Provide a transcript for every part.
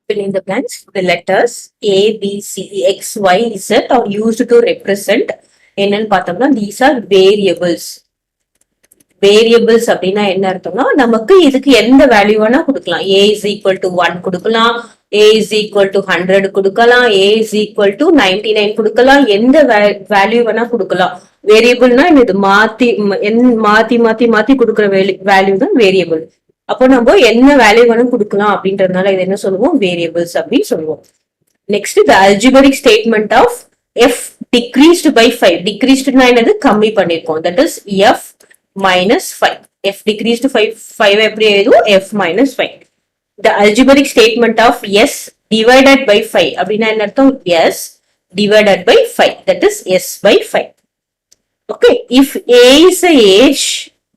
Fill in the blanks. The letters A, B, C, X, Y, Z are used to represent என்னன்னு பார்த்தோம்னா these are variables. Variables அப்படின்னா என்ன அர்த்தம்னா நமக்கு இதுக்கு எந்த வேல்யூ வேணா கொடுக்கலாம். A is equal to 1 கொடுக்கலாம், A is equal to 100 கொடுக்கலாம், A is equal to 99 கொடுக்கலாம், எந்த வேல்யூ வேணா கொடுக்கலாம். வேரியபிள்னா இது மாத்தி மாத்தி மாத்தி மாத்தி கொடுக்குற வேல்யூ தான் வேரியபிள். அப்போ நம்ம என்ன வேல்யூ வேணும் கொடுக்கலாம் அப்படின்றதுனால இது என்ன சொல்லுவோம், வேரியபிள்ஸ் அப்படின்னு சொல்லுவோம். Next the algebraic statement of f decreased by 5. டிக்ரீஸ்ட்னா என்னது, கம்மி பண்ணிருக்கோம். That is f minus 5. f decreased 5 எப்படி எழுதுவோம், f minus 5. The algebraic statement of s divided by 5 அப்படின்னா என்ன அர்த்தம், s divided by 5, that is s by 5. Okay, if a is a age,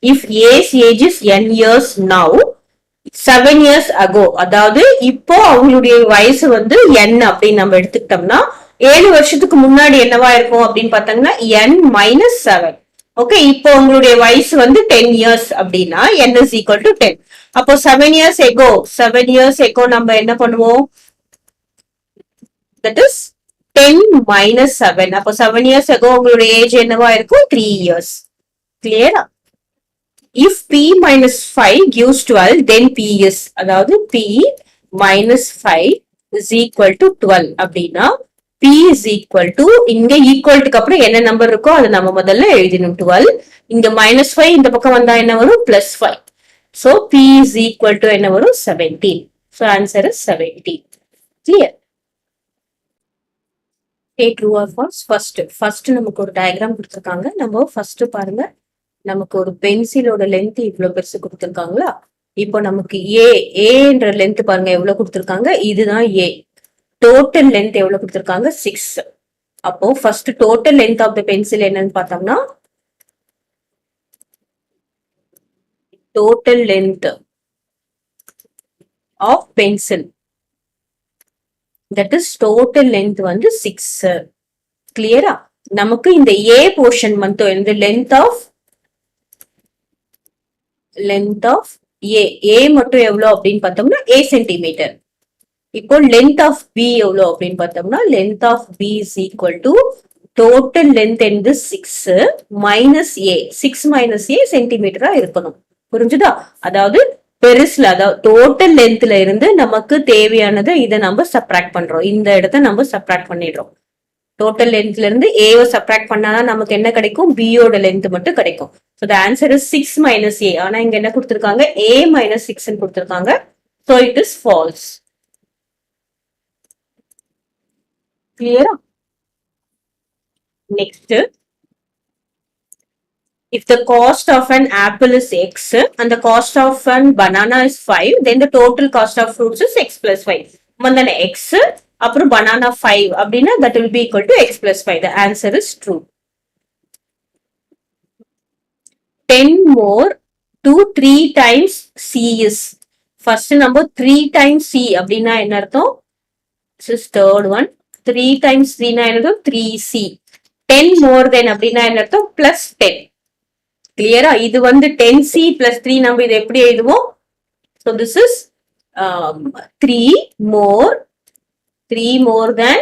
if a's age is n years now, 7 years ago, அதாவது இப்போ அவங்களுடைய வயசு வந்து n அப்படின்னு நம்ம எடுத்துக்கிட்டோம்னா 7 வருஷத்துக்கு முன்னாடி என்னவா இருக்கும் அப்படின்னு பார்த்தாங்கன்னா n minus 7. ஓகே, இப்போ உங்களுடைய வயசு வந்து 10 இயர்ஸ் அப்படின்னா n is equal to 10. அப்போ 7 years ago நம்ம என்ன பண்ணுவோம், that is 10 minus 7. அப்போ 7 years ago உங்களுடைய ஏஜ் என்னவா இருக்கும், 3 years. கிளியரா? if p minus 5 gives 12, then p is, அதாவது p minus 5 is equal to 12 அப்படின்னா p is equal to, இங்க equal க்கு அப்புறம் என்ன நம்பர் இருக்கோ அதை நம்ம முதல்ல எழுதினோம் 12. இங்க minus 5 இந்த பக்கம் வந்தா என்ன வரும், plus 5. so p is equal to என்ன வரும், 17. so answer is 17. clear? okay, true or false? first நமக்கு ஒரு டயக்ராம் கொடுத்திருக்காங்க. நம்ம first பாருங்க, நமக்கு ஒரு பென்சிலோட லென்த் இவ்வளவு பெருசு கொடுத்திருக்காங்களா. இப்போ நமக்கு ஏன்ற லென்த் பாருங்க எவ்வளவு கொடுத்திருக்காங்க, இதுதான் ஏ. டோட்டல் லென்த் எவ்வளவு கொடுத்திருக்காங்க, 6. அப்போ first total length of the pencil என்னன்னு பார்த்தோம்னா, total length of pencil, that is total length வந்து 6. கிளியரா? நமக்கு இந்த ஏ போர்ஷன் மட்டும் இந்த லென்த் ஆஃப் ஏ மட்டும் எவ்வளவு அப்படின்னு பார்த்தோம்னா a சென்டிமீட்டர். இப்போ லென்த் ஆஃப் பி எவ்வளவு அப்படின்னு பார்த்தோம்னா, length of b is equal to total length என்பது 6 மைனஸ் ஏ. 6 மைனஸ் ஏ சென்டிமீட்டரா இருக்கணும். புரிஞ்சுதா? அதாவது பெருசுல, அதாவது டோட்டல் லென்த்ல இருந்து நமக்கு தேவையானது இதை நம்ம சப்ராக்ட் பண்றோம். இந்த இடத்த நம்ம சப்ராக்ட் பண்ணிடுறோம். டோட்டல் லென்த்ல இருந்து ஏவை சப்ராக்ட் பண்ணாதான் நமக்கு என்ன கிடைக்கும், பியோட லென்த் மட்டும் கிடைக்கும். So the answer is 6 minus a. ஆனா இங்க என்ன கொடுத்திருக்காங்க, a minus 6 ன்னு கொடுத்திருக்காங்க. So it is false. Clear? Next, if the cost of an apple is x and the cost of an banana is 5, then the total cost of fruits is x plus 5. Mandana x அப்புறம் banana 5 அப்படின்னா that will be equal to x plus 5. The answer is true. 10 more to 3 times c is, first number 3 times c அப்படின்னா என்ன அர்த்தம், this is third one. 3 times 3 னா என்ன அர்த்தம், 3c. 10 more than அப்படின்னா என்ன அர்த்தம், plus 10. கிளியரா? இது வந்து 10c plus 3 நம்ம இதை எப்படி எழுதுவோம், so this is 3 more than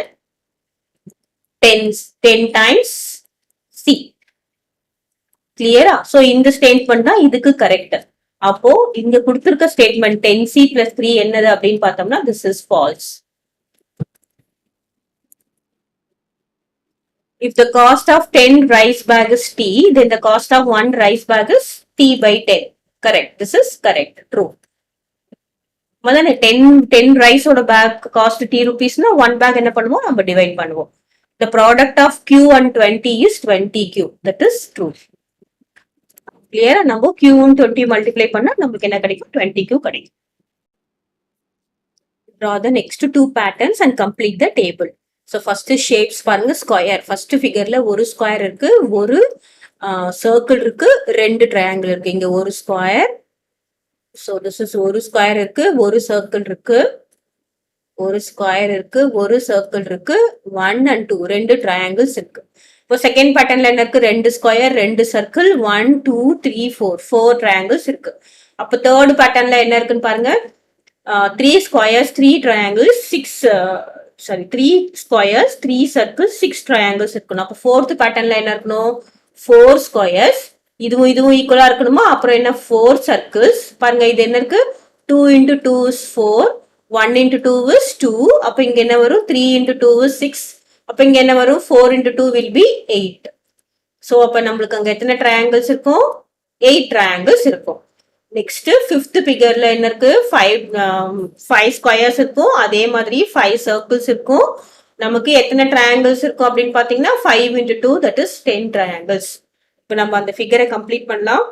10 times c. கிளியரா? சோ இந்த ஸ்டேட்மெண்ட் தான் இதுக்கு கரெக்ட். அப்போ இங்க கொடுத்திருக்க ஸ்டேட்மெண்ட் 10c plus 3 என்னது அப்படின்னு பார்த்தோம்னா this is false. If the cost of 10 rice bag is t, then the cost of 1 rice bag is t by 10. Correct. This is correct. True. முதல்ல 10 rice ஓட பேக் காஸ்ட் t rupees னா 1 back என்ன பண்ணுவோம், நம்ம divide பண்ணுவோம். The product of q and 20 is 20q. That is true. கிளியரா? நம்ம q and 20 multiply பண்ணா நமக்கு என்ன கிடைக்கும், 20q கிடைக்கும். Draw the next 2 patterns and complete the table. So first shapes பாருங்க, ஸ்கொயர். ஃபர்ஸ்ட் ஃபிகர்ல ஒரு ஸ்கொயர் இருக்கு, ஒரு சர்க்கிள் இருக்கு, 2 ட்ரையாங்கிள் இருக்கு. இங்க ஒரு ஸ்கொயர், so this is ஒரு ஸ்கொயர் இருக்கு, ஒரு சர்க்கிள் இருக்கு, ஒரு ஸ்கொயர் இருக்கு, ஒரு சர்க்கிள் இருக்கு, 1 and 2 2 ட்ரையாங்கிள்ஸ் இருக்கு. இப்போ செகண்ட் பேட்டர்ன்ல என்ன இருக்கு, 2 ஸ்கொயர், 2 சர்க்கிள், 1 2 3 4 ட்ரையாங்கிள்ஸ் இருக்கு. அப்போ தேர்ட் பேட்டர்ன்ல என்ன இருக்குன்னு பாருங்க, 3 squares 3 triangles 3 squares 3 circles 6 triangles இருக்கணும். அப்ப fourth patternல என்ன இருக்கணும்? 4 squares இதுவும் இதுவும் ஈக்குவலா இருக்கணுமா? அப்புறம் என்ன 4 circles பாருங்க இது என்ன இருக்கு? 2 into 2 is 4 1 into 2 is 2 அப்ப இங்க என்ன வரும்? 3 into 2 is 6 அப்ப இங்க என்ன வரும்? 4 into 2 will be 8. So அப்ப நம்மளுக்கு அங்க எத்தனை triangles இருக்கும்? 8 triangles இருக்கும். நெக்ஸ்ட் ஃபிஃப்த் ஃபிகர்ல என்ன இருக்கு? 5 ஸ்கொயர்ஸ் இருக்கும். அதே மாதிரி 5 சர்க்கிள்ஸ் இருக்கும். நமக்கு எத்தனை ட்ரையாங்கிள்ஸ் இருக்கும் அப்படின்னு பாத்தீங்கன்னா 5 into 2 that is 10 triangles. இப்போ நம்ம அந்த ஃபிகரை கம்ப்ளீட் பண்ணலாம்.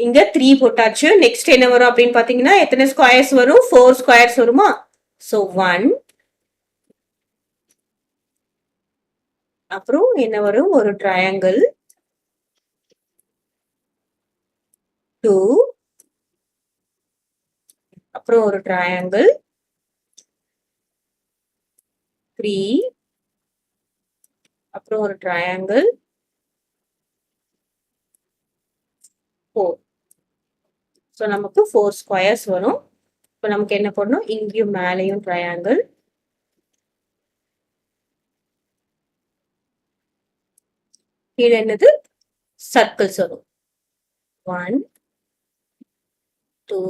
இங்க 3 போட்டாச்சு. நெக்ஸ்ட் என்ன வரும் அப்படின்னு பாத்தீங்கன்னா எத்தனை ஸ்கொயர்ஸ் வரும்? 4 ஸ்கொயர்ஸ் வருமா? ஸோ 1 அப்புறம் என்ன வரும்? ஒரு ட்ரையாங்கிள் 2 அப்புறம் ஒரு ட்ரையாங்கிள் 3 அப்புறம் ஒரு ட்ரையாங்கிள் 4. ஸோ நமக்கு 4 ஸ்கொயர்ஸ் வரும். இப்போ நமக்கு என்ன பண்ணணும்? இங்கேயும் மேலேயும் ட்ரையாங்கிள் கீழே என்னது? சர்க்கிள்ஸ் வரும். 1 2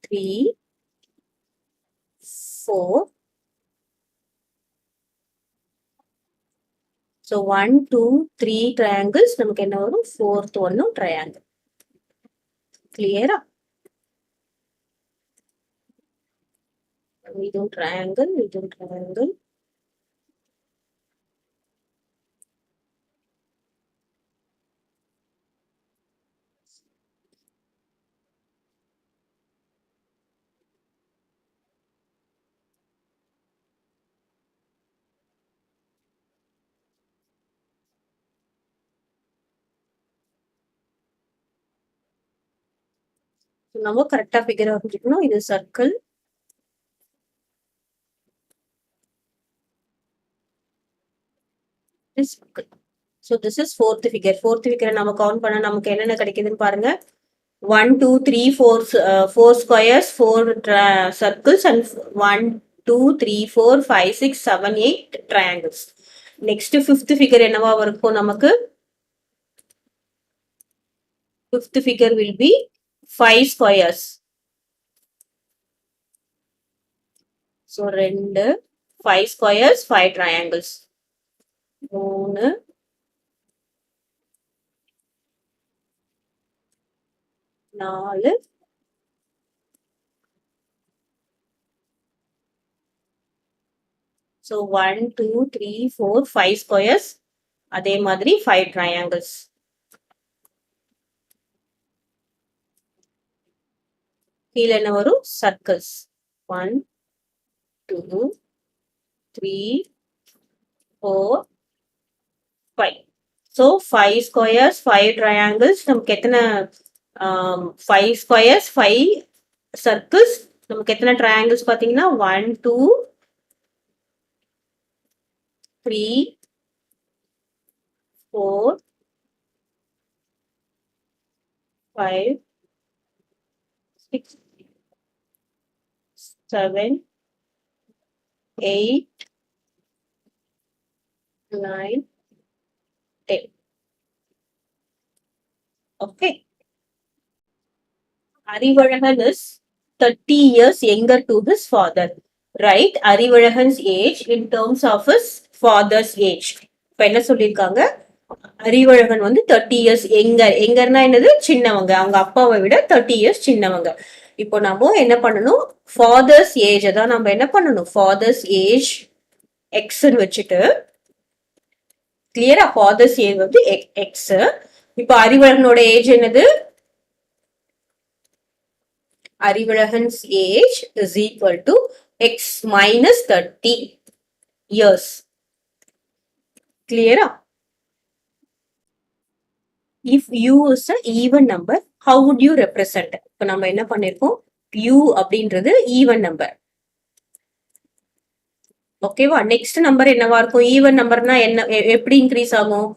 3 4. So 1 2 3 triangles நமக்கு என்ன வரும்? 4th ஒன்னும் triangle. கிளியரா? இதுவும் triangle இதுவும் triangle. நம்ம கரெக்டா ஃபிகர் வரைஞ்சிக்கணும். இது circle so this is fourth figure. Fourth ஃபிகரை நம்ம கவுண்ட் பண்ண நமக்கு என்னென்ன கிடைக்குதுன்னு பாருங்க. 1 2 3 4 squares 4 circles and 1 2 3 4 5 6 7 8 triangles. Next fifth figure என்னவா இருக்கும் நமக்கு? Fifth figure will be 5 squares. So 2 5 squares 5 triangles. 3 4 So 1 2 3 4 5 squares அதே மாதிரி 5 triangles. கீழே என்ன வரும்? சர்க்கிள்ஸ் 1 2 3 4 5. ஸோ 5 ஸ்கொயர்ஸ் 5 ட்ரையாங்கிள்ஸ் நமக்கு எத்தனை? 5 ஸ்கொயர்ஸ் 5 சர்க்கிள்ஸ் நமக்கு எத்தனை ட்ரையாங்கிள்ஸ் பார்த்தீங்கன்னா 1 2 3 4 5 6 7 8 9 10. Okay. Arivalagan is 30 years younger to his father. Write Arivalagan's age in terms of his father's age. இப்ப என்ன சொல்லியிருக்காங்க? அறிவழகன் வந்து 30 years எங்கர்னா என்னது? சின்னவங்க. அவங்க அப்பாவை விட 30 years சின்னவங்க. இப்போ நம்ம என்ன பண்ணணும்? ஃபாதர்ஸ் ஏஜ் தான் நம்ம என்ன பண்ணணும்? ஃபாதர்ஸ் ஏஜ் எக்ஸ்ன்னு வச்சுட்டு கிளியரா ஃபாதர்ஸ் ஏஜ் வந்து எக்ஸ். இப்போ அறிவழகனோட ஏஜ் என்னது? Arivazhagan's age is equal to x minus 30 years. கிளியரா? If u is an even number, how would you represent? இப்போ நம்ம என்ன பண்ணிருக்கோம்? u அப்படின்றது ஈவன் நம்பர். ஓகேவா? நெக்ஸ்ட் நம்பர் என்னவா இருக்கும்? ஈவன் நம்பர்னா என்ன எப்படி இன்க்ரீஸ் ஆகும்?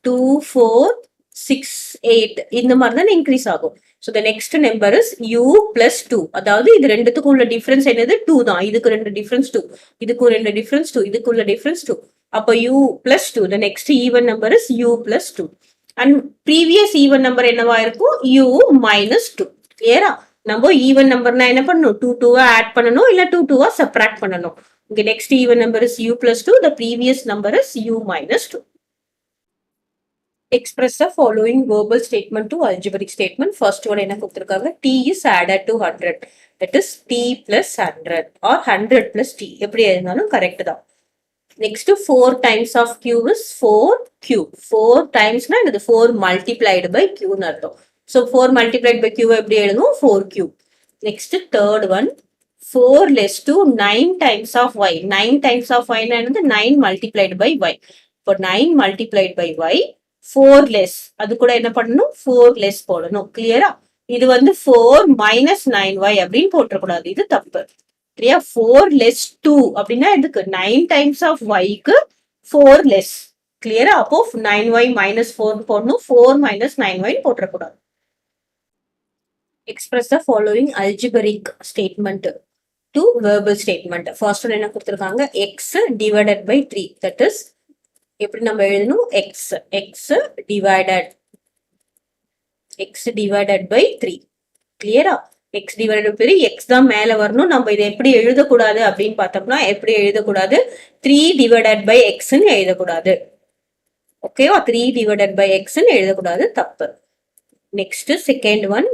2 4 6 8 இந்த மாதிரி தான் இன்க்ரீஸ் ஆகும். So the next number is u plus 2. அதாவது இது ரெண்டுத்துக்கும் உள்ள டிஃபரன்ஸ் என்னது 2 தான். இதுக்கு ரெண்டு டிஃபரன்ஸ் 2, இதுக்கு ரெண்டு டிஃபரன்ஸ் 2, இதுக்கு உள்ள டிஃபரன்ஸ் 2. அப்ப u plus 2. The next even number is u plus 2. And previous even number என்னவா இருக்கும்? u minus 2. கிளியரா? நம்ம ஈவன் நம்பர்னா என்ன பண்ணணும்? 2 2 ஆட் பண்ணணும், இல்ல 2 2 சப்ட்ராக்ட் பண்ணணும். இங்க next even number is u plus 2. The previous number is u minus 2. Express the following verbal statement to algebraic statement. First one என்ன கொடுத்திருக்காங்க? t is added to 100. That is t plus 100 or 100 plus t. எப்படி எழுதினாலும் correct தான். Next 4 times of q is 4q. 4 times na இது 4 multiplied by q னு அர்த்தம். So 4 multiplied by q எப்படி எழுதும்? 4q. Next third one 4 less to 9 times of y. 9 times of y னா என்னது? 9 multiplied by y. For 9 multiplied by y 4 less. அது கூட என்ன பண்ணணும்? 4 less போடணும். கிளியரா? இது வந்து 4 minus 9y அப்படின்னு போட்டக்கூடாது. இது தப்பு. சரியா? 4 less 2 அப்படின்னா எதுக்கு? 9 times of y க்கு 4 less. கிளியரா? அப்போ 9y minus 4 போடணும். 4 minus 9y போட்டக்கூடாது. Express the following algebraic statement to verbal statement. First one என்ன கொடுத்திருக்காங்க? x divided by 3. That is எப்படி நம்ம எழுதணும்? x divided by 3. கிளியரா? x divided by 3, x தான் மேல வரணும். நம்ம இதை எப்படி எழுதக்கூடாது அப்படின்னு பார்த்தோம்னா, எப்படி எழுதக்கூடாது? 3 divided by x ன்னு எழுதக்கூடாது. ஓகேவா? 3 divided by x ன்னு எழுதக்கூடாது. தப்பு. Next second one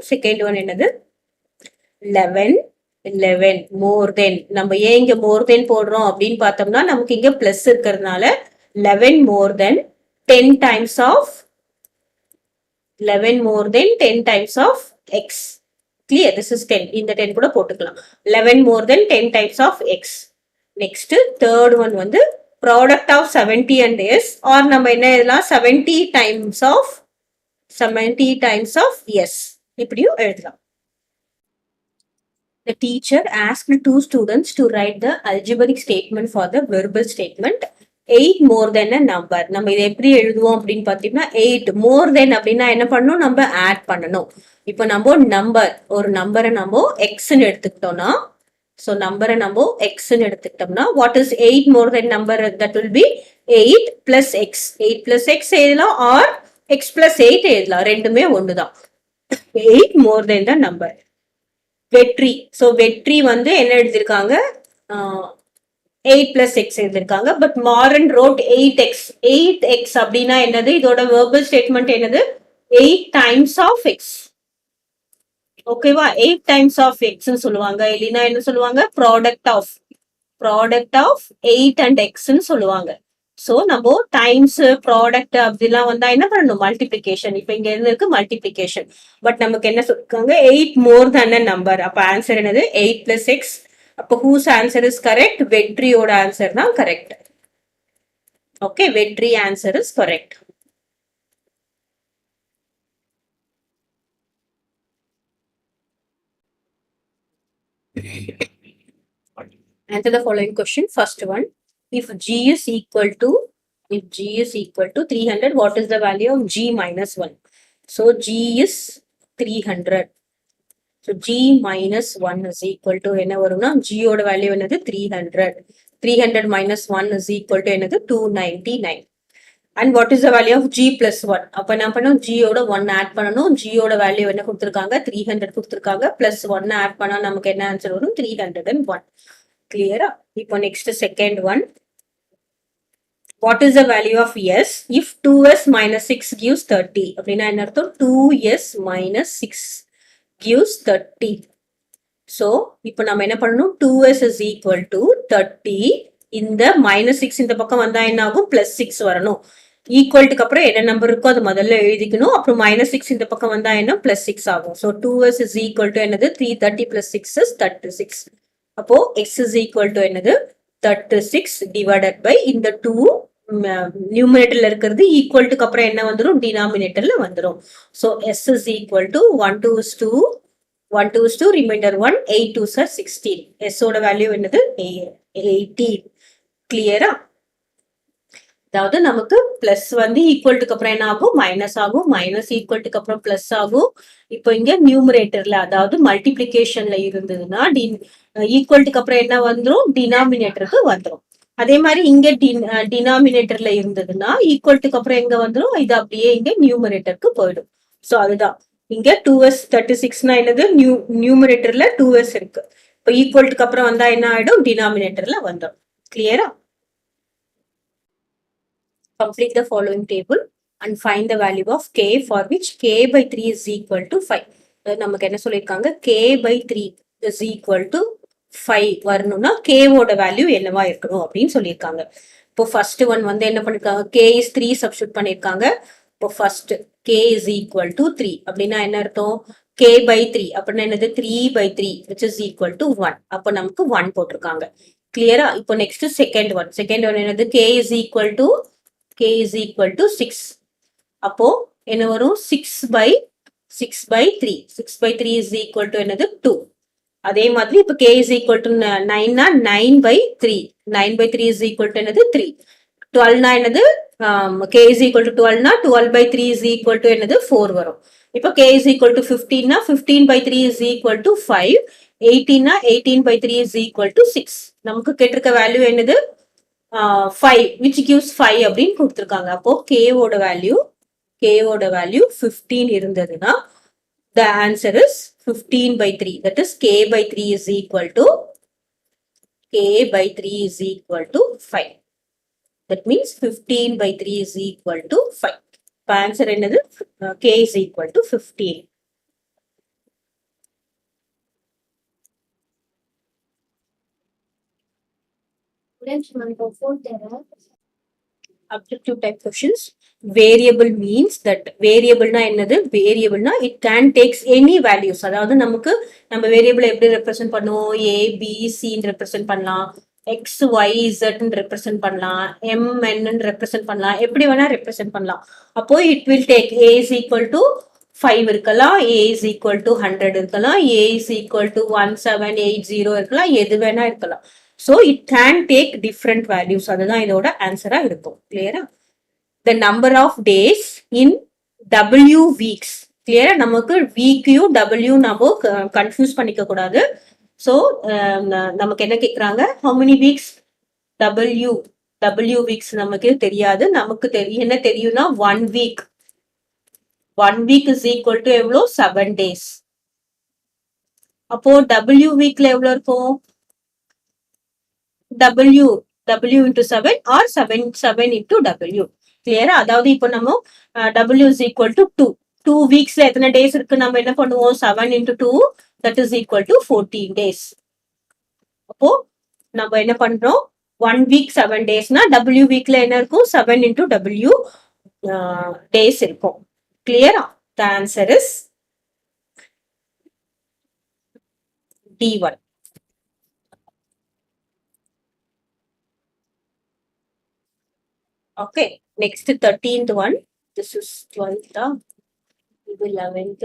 என்னது? 11 more than. நம்ம ஏன் இங்க more than போடுறோம் அப்படின்னு பார்த்தோம்னா, நமக்கு இங்க பிளஸ் இருக்கிறதுனால 11 more than 10 times of 11 more than 10 times of x. Clear? This is 10. இந்த 10 கூட போட்டுக்கலாம். 11 more than 10 times of x. Next third one வந்து product of 70 and s, or நம்ம என்ன எழுதலாம்? 70 times of yes. இப்படியும் எழுதலாம். The teacher asked 2 students to write the algebraic statement for the verbal statement. 8 more than a number. நம்ம இதை எப்படி எழுதுவோம் அப்படின்னு பார்த்தீங்கன்னா, 8 more than அப்படின்னா என்ன பண்ணணும்? நம்ம ஆட் பண்ணணும். இப்போ நம்ம நம்பர், ஒரு நம்பரை நம்ம எக்ஸ்ன்னு எடுத்துக்கிட்டோம்னா, ஸோ நம்பரை நம்ம எக்ஸ்ன்னு எடுத்துக்கிட்டோம்னா, what is 8 more than number? That will be 8 plus x. 8 plus x எழுதலாம், or x plus 8 எழுதலாம். ரெண்டுமே ஒண்ணுதான். 8 more than the number. வெற்றி. ஸோ வெற்றி வந்து என்ன எழுதியிருக்காங்க? 8 plus x எழுதியிருக்காங்க. But Maran road 8x. 8x அப்படின்னா என்னது? இதோட verbal statement என்னது? 8 times of x. ஓகேவா? 8 times of x ன்னு சொல்லுவாங்க. இல்லைன்னா என்ன சொல்லுவாங்க? ப்ராடக்ட் ஆஃப் 8 and x ன்னு சொல்லுவாங்க. சோ நம்ம டைம்ஸ் ப்ராடக்ட் அப்படிலாம் வந்தா என்ன பண்ணணும்? மல்டிபிளிகேஷன். இப்ப இங்க இருக்கு மல்டிபிளிகேஷன். பட் நமக்கு என்ன சொல்லிருக்காங்க? 8 more than a number. அப்ப ஆன்சர் என்னது? 8 plus x. அப்ப whose answer is correct? வெற்றியோட ஆன்சர் தான் கரெக்ட். ஓகே, வெற்றி answer is correct. Answer the following question. First one, if g is equal to 300, what is the value of g minus 1? So g is 300. So g minus 1 is equal to என்ன வரும்னா, g ஓட value என்னது? 300. 300 minus 1 is equal to என்னது? 299. And what is the value of g plus 1? அப்ப என்ன பண்ணணும்? g ஓட 1 add பண்ணணும். g ஓட வேல்யூ என்ன கொடுத்திருக்காங்க? 300 கொடுத்திருக்காங்க. plus 1 ஆட் பண்ணா நமக்கு என்ன ஆன்சர் வரும்? 301. கிளியரா? இப்போ next second one. What is the value of s if 2s minus 6 gives 30? அப்படின்னா என்ன அர்த்தம்? 2s minus 6 gives 30. So இப்போ நம்ம என்ன பண்ணணும்? 2s is equal to 30. இந்த minus 6 இந்த பக்கம் வந்தா என்ன ஆகும்? plus 6 வரணும். ஈக்குவல்ட்டுக்கு அப்புறம் என்ன நம்பர் இருக்கோ அது முதல்ல எழுதிக்கணும். அப்புறம் minus 6 இந்த பக்கம் வந்தா என்ன? plus 6 ஆகும். So 2s is equal to என்னது? 330 plus 6 is 36. அப்போ x is equal to என்னது? 36 divided by இந்த 2 நியூமரேட்டர்ல இருக்கிறது ஈக்குவல்ட்டுக்கு அப்புறம் என்ன வந்துடும்? டினாமினேட்டர்ல வந்துடும். So s is equal to 1 2 is 2 remainder 1 8 2s are 16. s ஓட வேல்யூ என்னது? 18. கிளியரா? அதாவது நமக்கு பிளஸ் வந்து ஈக்குவல்ட்டுக்கு அப்புறம் என்ன ஆகும், மைனஸ் ஆகும், மைனஸ் ஈக்குவல்ட்டுக்கு அப்புறம் பிளஸ் ஆகும். இப்போ இங்க நியூமரேட்டர்ல அதாவது மல்டிபிளிகேஷன்ல இருந்ததுன்னா ஈக்குவல்ட்டுக்கு அப்புறம் என்ன வந்துடும், டினாமினேட்டருக்கு வந்துடும். அதே மாதிரி இங்க டினாமினேட்டர்ல இருந்ததுன்னா ஈக்குவல்ட்டுக்கு அப்புறம் எங்க வந்துடும், இது அப்படியே இங்க நியூமரேட்டருக்கு போயிடும். ஸோ அதுதான் இங்க 2s 36னா என்னது, நியூமரேட்டர்ல 2s இருக்கு. இப்போ ஈக்குவல்ட்டுக்கு அப்புறம் வந்தா என்ன ஆயிடும், டினாமினேட்டர்ல வந்துடும். கிளியரா? Complete the following table and find the value of k for which k by 3 is equal to 5. நமக்கு என்ன சொல்லிருக்காங்க, k by 3 is equal to 5 வரணும்னா k ஓட வேல்யூ என்னவா இருக்கணும் அப்படின்னு சொல்லியிருக்காங்க. இப்போ ஃபர்ஸ்ட் ஒன் வந்து என்ன பண்ணிருக்காங்க, k is 3 சப்ஸ்டிட்யூட் பண்ணிருக்காங்க. இப்போ first k is equal to 3 அப்படின்னா என்ன அர்த்தம், k by 3 அப்படின்னா என்னது, 3 by 3 which is equal to 1. அப்போ நமக்கு 1 போட்டிருக்காங்க. கிளியரா? இப்போ நெக்ஸ்ட் செகண்ட் ஒன் என்னது, k is equal to 6. அப்போ என்ன வரும், 6 by 3 is equal to என்னது 2. அதே மாதிரி இப்போ k is equal to 9 னா 9 by 3 is equal to என்னது 3. 12 னா என்னது, k is equal to 12 னா 12 by 3 is equal to என்னது 4 வரும். இப்போ k is equal to 15 னா 15 by 3 is equal to 5. 18 னா 18 by 3 is equal to 6. நமக்கு கேட்டிருக்க வேல்யூ என்னது, 5 which gives 5 அப்படின்னு கொடுத்திருக்காங்க. அப்போ k ஓட வேல்யூ 15 இருந்ததுன்னா the answer is 15 by 3. That is k by 3 is equal to 5. That means 15 by 3 is equal to 5. இப்போ ஆன்சர் என்னது, k is equal to 15. Objective type questions. Variable means that variable na என்னது, variable na it can takes any values. அதாவது நமக்கு நம்ம variable எப்படி represent பண்ணுவோம், a b c ன்னு represent பண்ணலாம், x y z ன்னு ரெப்ரசென்ட் பண்ணலாம், m n ன்னு ரெப்ரசென்ட் பண்ணலாம், எப்படி வேணா ரெப்ரசென்ட் பண்ணலாம். அப்போ it will take a is equal to 5 இருக்கலாம், a is equal to 100 இருக்கலாம், a is equal to 1780 இருக்கலாம், எது வேணா இருக்கலாம். So it can take different values. அதுதான் இதோட ஆன்சரா இருக்கும். கிளியரா? The number of days in W weeks. கிளியரா? நமக்கு வீக்கையும் W நம்ம கன்ஃபியூஸ் பண்ணிக்க கூடாது. ஸோ நமக்கு என்ன கேட்குறாங்க, how many weeks, W weeks நமக்கு தெரியாது. நமக்கு என்ன தெரியும்னா 1 week. 1 week is equal to எவ்வளோ, 7 days. அப்போ W weekல எவ்வளோ இருக்கும், W into 7 or 7 into W. கிளியரா? அதாவது இப்போ நம்ம W is equal to 2 weeksல எத்தனை டேஸ் இருக்கு, நம்ம என்ன பண்ணுவோம், 7 into 2 that is equal to 14 days. அப்போ நம்ம என்ன பண்றோம், 1 week 7 daysனா W weekல என்ன இருக்கும், 7 into W days இருக்கும். கிளியரா? The answer is D1. Okay, next 13th one. This is 12th, 11th.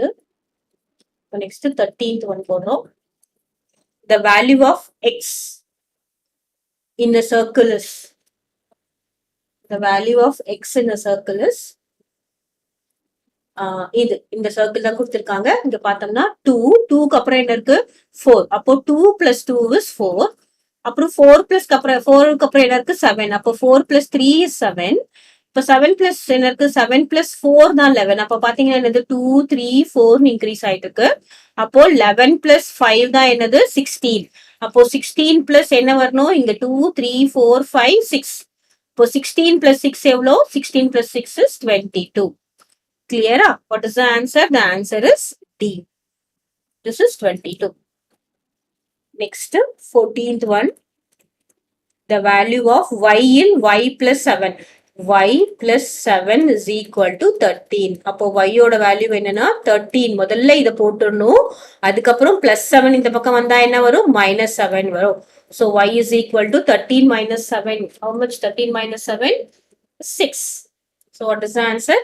Next 13th one போடுறோம். The value of x in a circle is, the value of x in a circle is இது இந்த circle தான் கொடுத்திருக்காங்க. இங்க பார்த்தோம்னா 2க்கு அப்புறம் என்ன இருக்கு, 4. அப்போ 2 plus 2 is 4. அப்புறம் 4க்கு அப்புறம் என்ன இருக்கு, 7. அப்போ 4 plus 3 is 7. இப்போ 7 plus என்ன இருக்கு, 7 plus 4 தான் 11. அப்போ பாத்தீங்கன்னா என்னது, 2 3 4 இன்க்ரீஸ் ஆயிட்டு இருக்கு. அப்போ 11 plus 5 தான் என்னது, 16. அப்போ 16 plus என்ன வரணும், இங்க 2 3 4 5 6. இப்போ 16 plus 6 எவ்வளோ, 16 plus 6 is 22. Clear? What is the answer? The answer is D. This is 22. Next, 14th one. The value of y in y plus 7. Y plus 7 is equal to 13. அப்போ y ஓட value என்னன்னா 13. முதல்ல இதை போட்டுடணும். அதுக்கப்புறம் plus 7 இந்த பக்கம் வந்தா என்ன வரும், minus 7 வரும். So y is equal to 13 minus 7. How much 13 minus 7? 6. So what is the answer?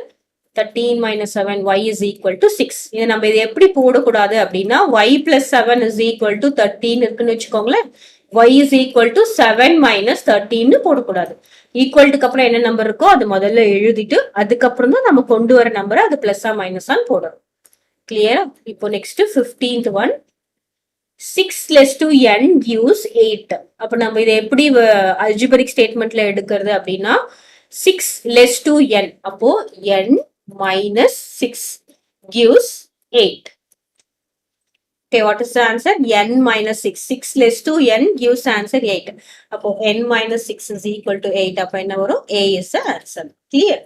13 minus 7 y is equal to 6. இது நம்ம இது எப்படி போடக்கூடாது அப்படின்னா y plus 7 is equal to 13 இருக்குன்னு வச்சுக்கோங்களேன். y is equal to 7 minus 13 போடக்கூடாது. ஈக்குவல்ட்டுக்கு அப்புறம் என்ன நம்பர் இருக்கோ அது முதல்ல எழுதிட்டு அதுக்கப்புறம் தான் நம்ம கொண்டு வர நம்பரை அது பிளஸ்ஸா மைனஸா போடணும். கிளியரா? இப்போ next 15th one. 6 less to n gives 8. அப்ப நம்ம இதை எப்படி அல்ஜிபரிக் ஸ்டேட்மெண்ட்ல எடுக்கிறது அப்படின்னா 6 less to n. அப்போ n minus 6 gives 8. Okay, what is the answer? n minus 6. 6 less to n gives answer 8. அப்போ n minus 6 is equal to 8. அப்ப என்ன வரும்? A is the answer. Clear?